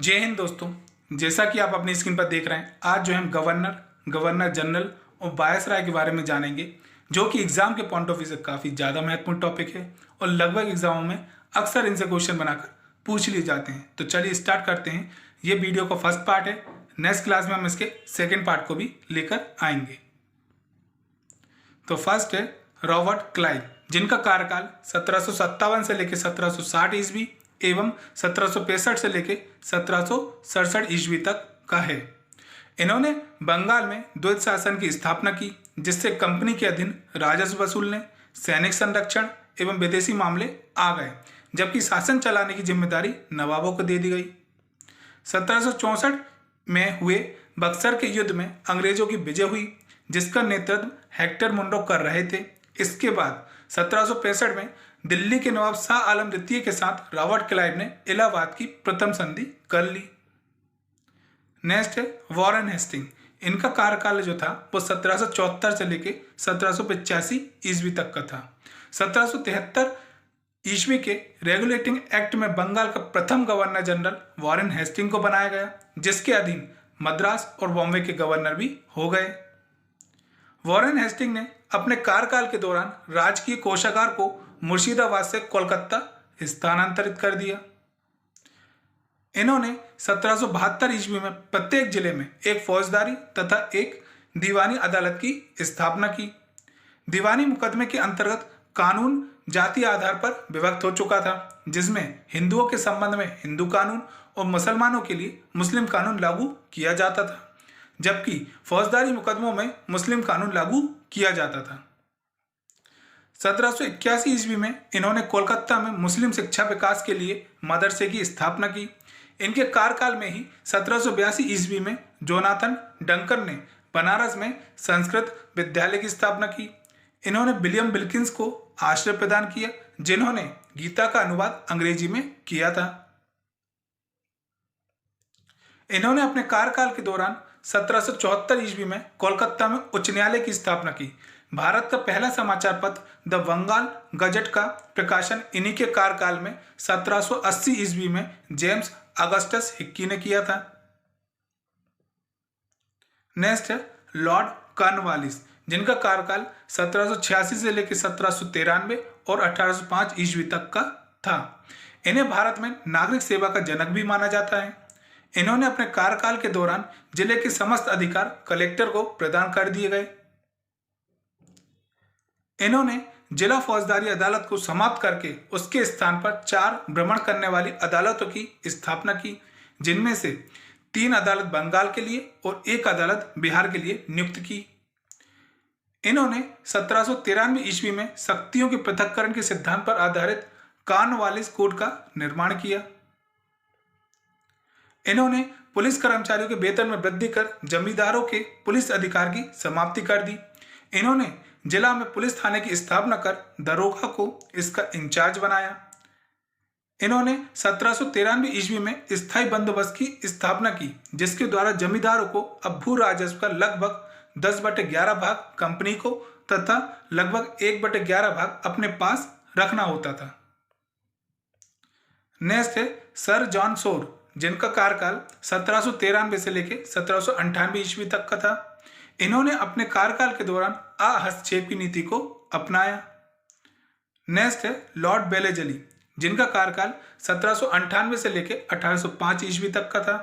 जय हिंद दोस्तों। जैसा कि आप अपनी स्क्रीन पर देख रहे हैं, आज जो हम गवर्नर जनरल और वायसराय के बारे में जानेंगे, जो कि एग्जाम के पॉइंट ऑफ व्यू से काफ़ी ज़्यादा महत्वपूर्ण टॉपिक है और लगभग एग्जामों में अक्सर इनसे क्वेश्चन बनाकर पूछ लिए जाते हैं। तो चलिए स्टार्ट करते हैं। ये वीडियो का फर्स्ट पार्ट है। नेक्स्ट क्लास में हम इसके सेकेंड पार्ट को भी लेकर आएंगे। तो फर्स्ट है रॉबर्ट क्लाइव, जिनका कार्यकाल 1757 से लेकर 1760 ईस्वी एवं 1765 से लेकर 1767 ईस्वी तक का है। इन्होंने बंगाल में द्वैत शासन की स्थापना की, जिससे कंपनी के अधीन राजस्व वसूलने, सैनिक संरक्षण एवं विदेशी मामले आ गए, जबकि शासन चलाने की जिम्मेदारी नवाबों को दे दी गई। 1764 में हुए बक्सर के युद्ध में अंग्रेजों की विजय हुई, जिसका नेतृत्व हेक्टर मुनरो कर रहे थे। इसके बाद 1765 में दिल्ली के नवाब शाह आलम द्वितीय के साथ रॉबर्ट क्लाइव ने इलाहाबाद की प्रथम संधि कर ली। नेक्स्ट है वॉरेन हेस्टिंग। इनका कार्यकाल जो था वो 1774 से लेकर 1785 ईस्वी तक का था। 1773 ईस्वी के रेगुलेटिंग एक्ट में बंगाल का प्रथम गवर्नर जनरल वॉरेन हेस्टिंग को बनाया गया, जिसके अधीन मद्रास और बॉम्बे के गवर्नर भी हो गए। वॉरेन हेस्टिंग ने अपने कार्यकाल के दौरान राजकीय कोषागार को मुर्शिदाबाद से कोलकाता स्थानांतरित कर दिया। इन्होंने 1772 ईस्वी में प्रत्येक जिले में एक फौजदारी तथा एक दीवानी अदालत की स्थापना की। दीवानी मुकदमे के अंतर्गत कानून जाति आधार पर विभक्त हो चुका था, जिसमें हिंदुओं के संबंध में हिंदू कानून और मुसलमानों के लिए मुस्लिम कानून लागू किया जाता था, जबकि फौजदारी मुकदमों में मुस्लिम कानून लागू किया जाता था। 1781 ईस्वी में इन्होंने कोलकाता में मुस्लिम शिक्षा विकास के लिए मदरसे की स्थापना की। इनके कार्यकाल में ही 1782 ईस्वी में जोनाथन डंकर ने बनारस में संस्कृत विद्यालय की स्थापना की। इन्होंने विलियम विल्किंस को आश्रय प्रदान किया, जिन्होंने गीता का अनुवाद अंग्रेजी में किया था। इन्होंने अपने कार्यकाल के दौरान 1774 ईस्वी में कोलकाता में उच्च न्यायालय की स्थापना की। भारत का पहला समाचार पत्र द बंगाल गजट का प्रकाशन इन्हीं के कार्यकाल में 1780 ईस्वी में जेम्स अगस्टस हिक्की ने किया था। नेक्स्ट है लॉर्ड कॉर्नवालिस, जिनका कार्यकाल 1786 से लेकर 1793 और 1805 ईस्वी तक का था। इन्हें भारत में नागरिक सेवा का जनक भी माना जाता है। इन्होंने अपने कार्यकाल के दौरान जिले के समस्त अधिकार कलेक्टर को प्रदान कर दिए गए। इन्होंने जिला फौजदारी अदालत को समाप्त करके उसके स्थान पर 4 भ्रमण करने वाली अदालतों की स्थापना की, जिनमें से 3 अदालत बंगाल के लिए और 1 अदालत बिहार के लिए नियुक्त की। इन्होंने 1793 ईस्वी में शक्तियों के पृथक्करण के सिद्धांत पर आधारित कॉर्नवालिस कोड का निर्माण किया। इन्होंने पुलिस कर्मचारियों के वेतन में वृद्धि कर जमींदारों के पुलिस अधिकार की समाप्ति कर दी। इन्होंने जिला में पुलिस थाने की स्थापना कर दरोगा को इसका इंचार्ज बनाया। इन्होंने 1793 ईस्वी में स्थायी बंदोबस्त की स्थापना की, जिसके द्वारा जमींदारों को अब भू राजस्व का लगभग 10/11 भाग कंपनी को तथा लगभग 1/11 भाग अपने पास रखना होता था। नेक्स्ट है सर जॉन शोर, जिनका कार्यकाल 1793 से लेकर 1798 ईस्वी तक का था। इन्होंने अपने कार्यकाल के दौरान हस्तक्षेप की नीति को अपनाया। नेक्स्ट है लॉर्ड बेलेजली, जिनका कार्यकाल 1798 से लेकर 1805 ईस्वी तक का था।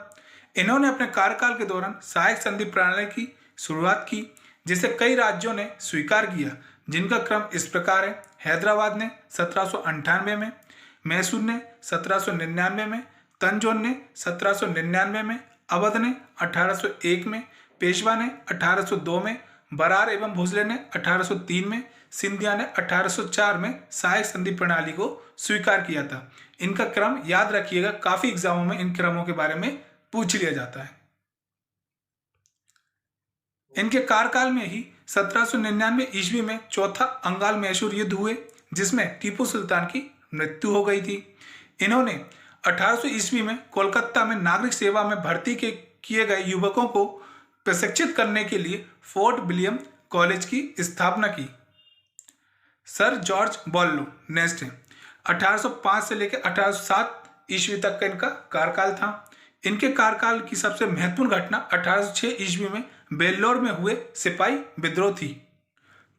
इन्होंने अपने कार्यकाल के दौरान सहायक संधि प्रणाली की शुरुआत की, जिसे कई राज्यों ने स्वीकार किया, जिनका क्रम इस प्रकार है। हैदराबाद ने 1798 में, मैसूर ने 1799 में, तंजौर ने 1799 में, अवध ने 1801 में, पेशवा ने 1802 में, बरार एवं भोसले ने 1803 में, सिंधिया ने 1804 में सहायक संधि प्रणाली को स्वीकार किया था। इनका क्रम याद रखिएगा, काफी एग्जामों में इन क्रमों के बारे में पूछ लिया जाता है। इनके कार्यकाल में ही 1799 ईस्वी में चौथा अंगाल मैसूर युद्ध हुए, जिसमें टीपू सुल्तान की मृत्यु हो गई थी। इन्होंने 1800 ईस्वी में कोलकाता में नागरिक सेवा में भर्ती किए गए युवकों को प्रशिक्षित करने के लिए फोर्ट विलियम कॉलेज की स्थापना की। सर जॉर्ज बॉल्लो नेक्स्ट है। 1805 से लेकर 1807 ईस्वी तक का इनका कार्यकाल था। इनके कार्यकाल की सबसे महत्वपूर्ण घटना 1806 ईस्वी में बेल्लौर में हुए सिपाही विद्रोह थी।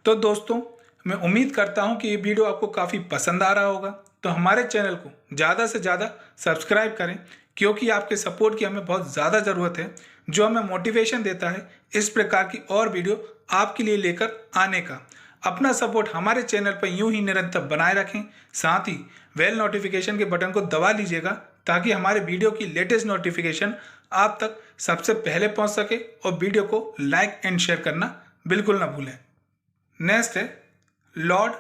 तो दोस्तों, मैं उम्मीद करता हूं कि ये वीडियो आपको काफ़ी पसंद आ रहा होगा। तो हमारे चैनल को ज़्यादा से ज़्यादा सब्सक्राइब करें, क्योंकि आपके सपोर्ट की हमें बहुत ज़्यादा ज़रूरत है, जो हमें मोटिवेशन देता है इस प्रकार की और वीडियो आपके लिए लेकर आने का। अपना सपोर्ट हमारे चैनल पर यूं ही निरंतर बनाए रखें। साथ ही बेल नोटिफिकेशन के बटन को दबा लीजिएगा, ताकि हमारे वीडियो की लेटेस्ट नोटिफिकेशन आप तक सबसे पहले पहुंच सके, और वीडियो को लाइक एंड शेयर करना बिल्कुल ना भूलें। नेक्स्ट है लॉर्ड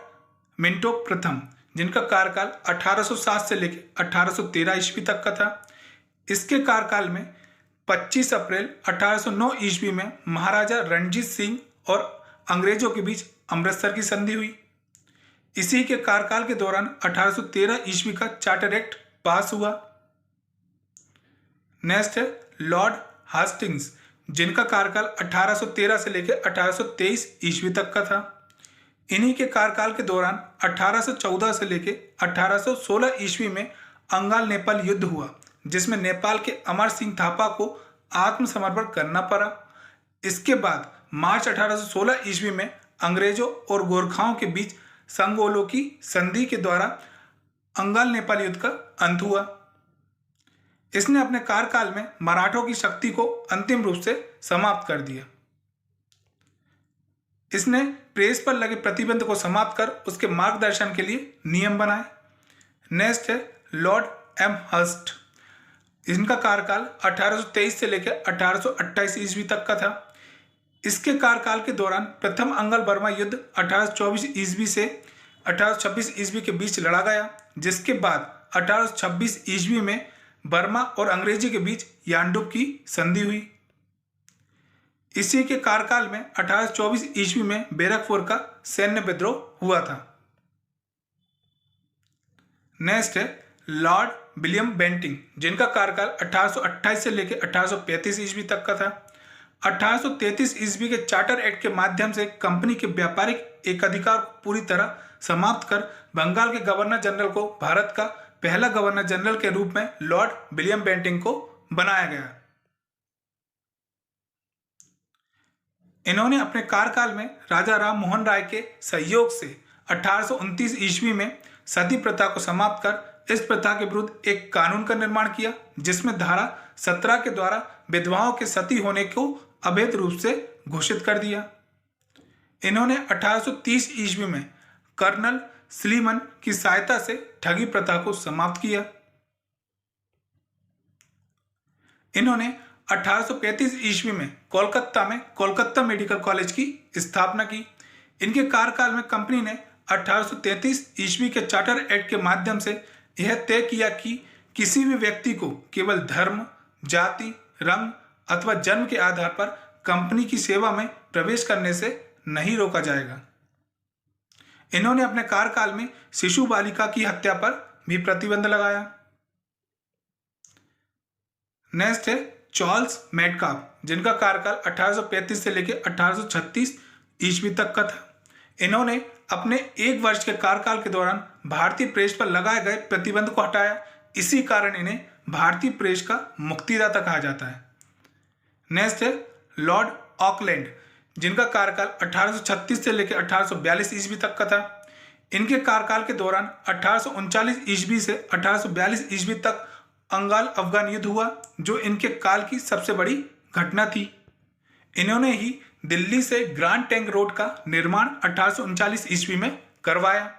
मिंटो प्रथम, जिनका कार्यकाल 1807 से लेकर 1813 ईस्वी तक का था। इसके कार्यकाल में 25 अप्रैल 1809 ईस्वी में महाराजा रणजीत सिंह और अंग्रेजों के बीच अमृतसर की संधि हुई। इसी के कार्यकाल के दौरान 1813 ईस्वी का चार्टर एक्ट पास हुआ। नेक्स्ट है लॉर्ड हास्टिंग्स, जिनका कार्यकाल 1813 से लेकर 1823 ईस्वी तक का था। इन्हीं के कार्यकाल के दौरान 1814 से लेकर 1816 ईस्वी में अंगाल नेपाल युद्ध हुआ, जिसमें नेपाल के अमर सिंह थापा को आत्मसमर्पण करना पड़ा। इसके बाद मार्च 1816 ईस्वी में अंग्रेजों और गोरखाओं के बीच संगोलों की संधि के द्वारा अंगाल नेपाल युद्ध का अंत हुआ। इसने अपने कार्यकाल में मराठों की शक्ति को अंतिम रूप से समाप्त कर दिया। इसने प्रेस पर लगे प्रतिबंध को समाप्त कर उसके मार्गदर्शन के लिए नियम बनाए। नेक्स्ट है लॉर्ड एम हर्स्ट, इनका कार्यकाल 1823 से लेकर 1828 ईस्वी तक का था। इसके कार्यकाल के दौरान प्रथम अंगल बर्मा युद्ध 1824 ईस्वी से 1826 ईस्वी के बीच लड़ा गया, जिसके बाद 1826 ईस्वी में बर्मा और अंग्रेजी के बीच यानडुप की संधि हुई। इसी के कार्यकाल में 1824 ईस्वी में बैरकपुर का सैन्य विद्रोह हुआ था। नेक्स्ट है लॉर्ड विलियम बेंटिंग, जिनका कार्यकाल 1828 से लेकर 1835 ईस्वी तक का था। 1833 ईस्वी के चार्टर एक्ट के माध्यम से कंपनी के व्यापारिक एकाधिकार को पूरी तरह समाप्त कर बंगाल के गवर्नर जनरल को भारत का पहला गवर्नर जनरल के रूप में लॉर्ड विलियम बेंटिंग को बनाया गया। इन्होंने अपने कार्यकाल में राजा राम मोहन राय के सहयोग से 1829 ईस्वी में सती प्रथा को समाप्त कर इस प्रथा के विरुद्ध एक कानून का निर्माण किया, जिसमें धारा 17 के द्वारा विधवाओं के सती होने को अवैध रूप से घोषित कर दिया। इन्होंने 1830 ईस्वी में कर्नल स्लीमन की सहायता से ठगी प्रथा को समाप्त किया। इन्होंने 1835 ईस्वी में कोलकाता में कोलकाता मेडिकल कॉलेज की स्थापना की। इनके कार्यकाल में कंपनी ने 1833 ईस्वी के चार्टर एक्ट के माध्यम से यह तय किया कि किसी भी व्यक्ति को केवल धर्म, जाति, रंग अथवा जन्म के आधार पर कंपनी की सेवा में प्रवेश करने से नहीं रोका जाएगा। इन्होंने अपने कार्यकाल में शिशु बालिका की हत्या पर भी प्रतिबंध लगाया। नेक्स्ट है चार्ल्स मेटकाफ, जिनका कार्यकाल 1835 से लेकर 1836 ईस्वी तक का था। इन्होंने अपने 1 वर्ष के कार्यकाल के दौरान भारतीय प्रेस पर लगाए गए प्रतिबंध को हटाया। इसी कारण इन्हें भारतीय प्रेस का मुक्तिदाता कहा जाता है। नेक्स्ट है लॉर्ड ऑकलैंड, जिनका कार्यकाल 1836 से लेकर 1842 ईस्वी तक का था। इनके कार्यकाल के दौरान 1839 ईस्वी से 1842 ईस्वी तक अंगाल अफगान युद्ध हुआ, जो इनके काल की सबसे बड़ी घटना थी। इन्होंने ही दिल्ली से ग्रांड टैंक रोड का निर्माण 1839 ईस्वी में करवाया।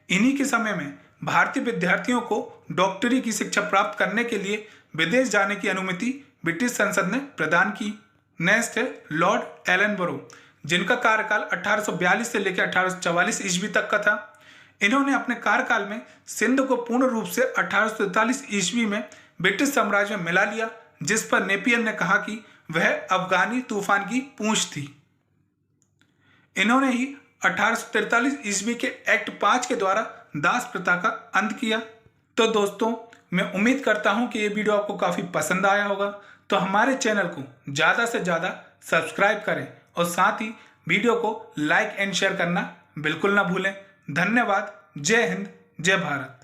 इन्हीं के समय में भारतीय विद्यार्थियों को डॉक्टरी की शिक्षा प्राप्त करने के लिए विदेश जाने की अनुमति ब्रिटिश संसद ने प्रदान की। नेक्स्ट है लॉर्ड एलनबरो, जिनका कार्यकाल 1842 से लेकर 1844 ईस्वी तक का था। इन्होंने अपने कार्यकाल में सिंध को पूर्ण रूप से 1843 ईस्वी में ब्रिटिश साम्राज्य में मिला लिया, जिस पर नेपियर ने कहा कि वह अफगानी तूफान की पूंछ थी। इन्होंने ही 1843 ईस्वी के एक्ट 5 के द्वारा दास प्रथा का अंत किया। तो दोस्तों, मैं उम्मीद करता हूं कि ये वीडियो आपको काफ़ी पसंद आया होगा। तो हमारे चैनल को ज़्यादा से ज़्यादा सब्सक्राइब करें और साथ ही वीडियो को लाइक एंड शेयर करना बिल्कुल ना भूलें। धन्यवाद। जय हिंद, जय भारत।